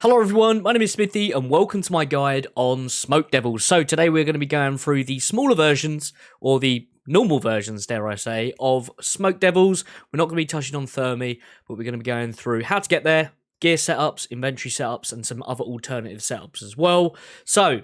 Hello everyone, my name is Smithy and welcome to my guide on Smoke Devils. So today we're going to be going through the smaller versions, or the normal versions, dare I say, of Smoke Devils. We're not going to be touching on Thermi, but we're going to be going through how to get there, gear setups, inventory setups, and some other alternative setups as well. So,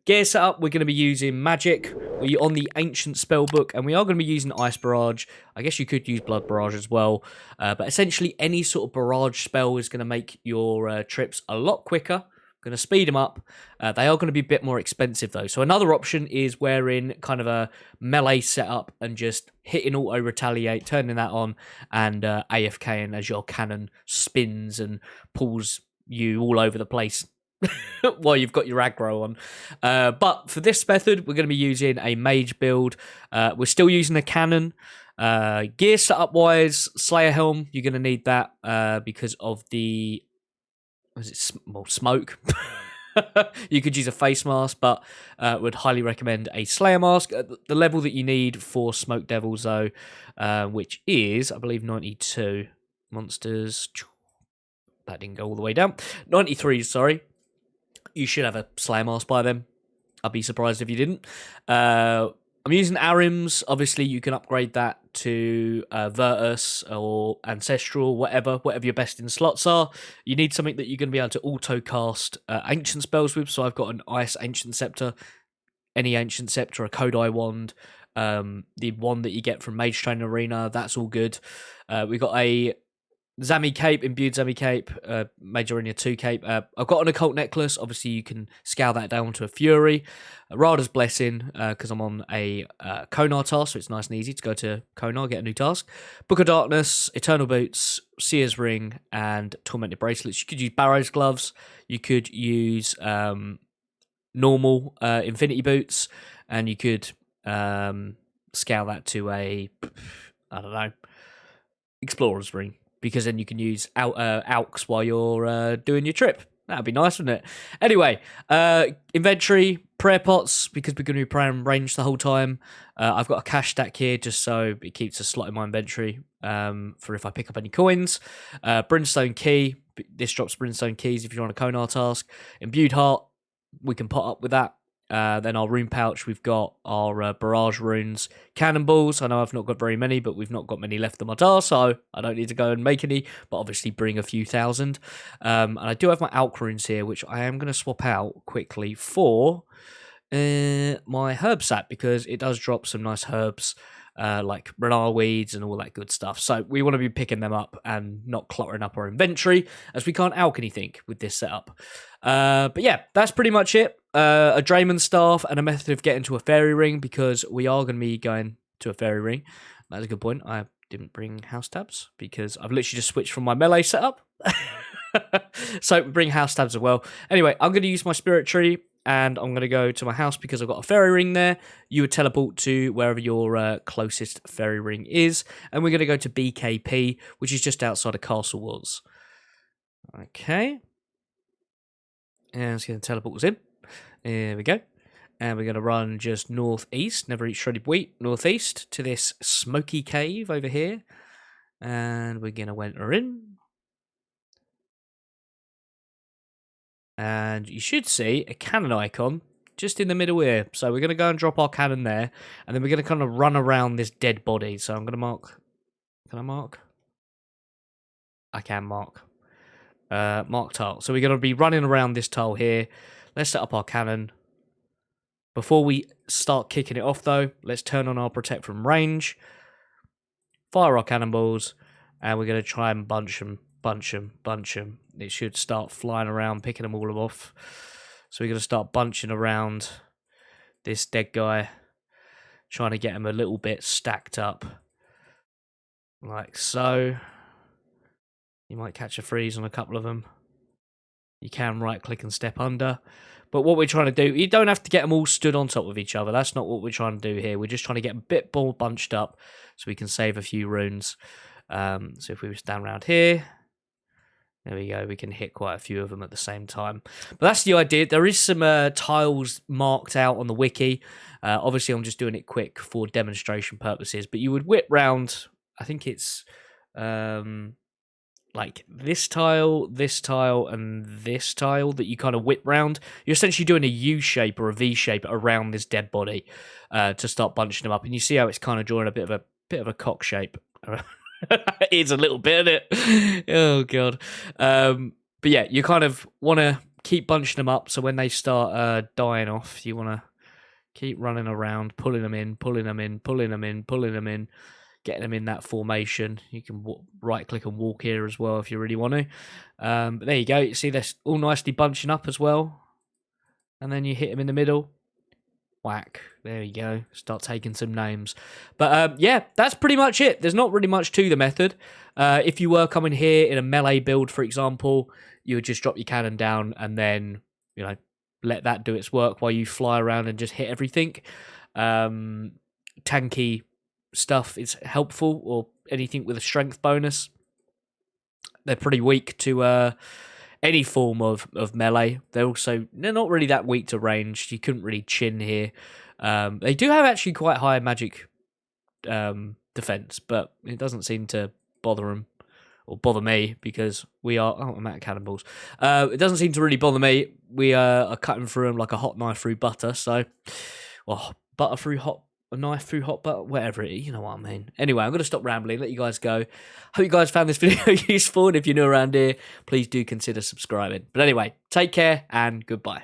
gear setup, we're going to be using Magic. We're on the Ancient Spellbook, and we are going to be using Ice Barrage. I guess you could use Blood Barrage as well. But essentially, any sort of barrage spell is going to make your trips a lot quicker. Going to speed them up. They are going to be a bit more expensive, though. So another option is wearing kind of a melee setup and just hitting auto retaliate, turning that on, and AFKing as your cannon spins and pulls you all over the place while you've got your aggro on. But for this method, we're going to be using a mage build. We're still using a cannon. Gear setup wise, Slayer Helm, you're going to need that because of the smoke. You could use a face mask, but would highly recommend a Slayer mask at the level that you need for Smoke Devils, though, which is, I believe, 92 monsters. That didn't go all the way down. 93, sorry. You should have a Slayer mask by then. I'd be surprised if you didn't. I'm using Arims. Obviously, you can upgrade that to Virtus or Ancestral, whatever your best in slots are. You need something that you're going to be able to auto-cast Ancient spells with. So I've got an Ice Ancient Scepter, any Ancient Scepter, a Kodai Wand, the one that you get from Mage Train Arena. That's all good. We've got a Zami Cape, imbued Zami Cape, Mage Arena 2 Cape. I've got an Occult Necklace. Obviously, you can scale that down to a Fury. Rada's Blessing, because I'm on a Konar task, so it's nice and easy to go to Konar, get a new task. Book of Darkness, Eternal Boots, Seer's Ring, and Tormented Bracelets. You could use Barrow's Gloves. You could use normal Infinity Boots, and you could scale that to a, I don't know, Explorer's Ring, because then you can use AUX while you're doing your trip. That'd be nice, wouldn't it? Anyway, inventory, prayer pots, because we're going to be praying range the whole time. I've got a cash stack here just so it keeps a slot in my inventory for if I pick up any coins. Brimstone Key, this drops Brimstone Keys if you're on a Konar task. Imbued Heart, we can pot up with that. Then our rune pouch, we've got our barrage runes, cannonballs. I know I've not got very many, but we've not got many left on my task, so I don't need to go and make any, but obviously bring a few thousand. And I do have my alch runes here, which I am going to swap out quickly for my herb sap, because it does drop some nice herbs, like Renar weeds and all that good stuff. So we want to be picking them up and not cluttering up our inventory, as we can't alch anything with this setup. But yeah, that's pretty much it. A Drayman staff and a method of getting to a fairy ring, because we are going to be going to a fairy ring. That's a good point. I didn't bring house tabs because I've literally just switched from my melee setup. So bring house tabs as well. Anyway, I'm going to use my spirit tree and I'm going to go to my house because I've got a fairy ring there. You would teleport to wherever your closest fairy ring is, and we're going to go to BKP, which is just outside of Castle Walls. Okay. And it's going to teleport us in. There we go. And we're going to run just northeast, never eat shredded wheat, northeast to this smoky cave over here. And we're going to enter in. And you should see a cannon icon just in the middle here. So we're going to go and drop our cannon there. And then we're going to kind of run around this dead body. So I'm going to mark. Can I mark? I can mark. Mark tile. So we're going to be running around this tile here. Let's set up our cannon. Before we start kicking it off, though, let's turn on our protect from range. Fire our cannonballs. And we're going to try and bunch them. It should start flying around, picking them all off. So we're going to start bunching around this dead guy, trying to get him a little bit stacked up. Like so. You might catch a freeze on a couple of them. You can right-click and step under. But what we're trying to do, you don't have to get them all stood on top of each other. That's not what we're trying to do here. We're just trying to get a bit more bunched up so we can save a few runes. So if we stand around here, there we go. We can hit quite a few of them at the same time. But that's the idea. There is some tiles marked out on the wiki. Obviously, I'm just doing it quick for demonstration purposes. But you would whip round, I think it's like this tile, and this tile that you kind of whip round. You're essentially doing a U shape or a V shape around this dead body to start bunching them up, and you see how it's kind of drawing a bit of a cock shape. It's a little bit, isn't it? Oh god. But yeah, you kind of want to keep bunching them up, so when they start dying off, you want to keep running around, pulling them in, pulling them in, pulling them in, pulling them in, getting them in that formation. You can right click and walk here as well if you really want to. But there you go. You see they're all nicely bunching up as well. And then you hit them in the middle. Whack. There you go. Start taking some names. But yeah, that's pretty much it. There's not really much to the method. If you were coming here in a melee build, for example, you would just drop your cannon down and then, you know, let that do its work while you fly around and just hit everything. Tanky stuff is helpful, or anything with a strength bonus. They're pretty weak to any form of melee. They're not really that weak to range. You couldn't really chin here. They do have actually quite high magic defense, but it doesn't seem to bother them or bother me because I'm out of cannonballs. It doesn't seem to really bother me. We are cutting through them like a hot knife through butter. So, well, butter through hot. A knife through hot butter, whatever it is, you know what I mean. Anyway, I'm going to stop rambling, let you guys go. Hope you guys found this video useful, and if you're new around here, please do consider subscribing. But anyway, take care, and goodbye.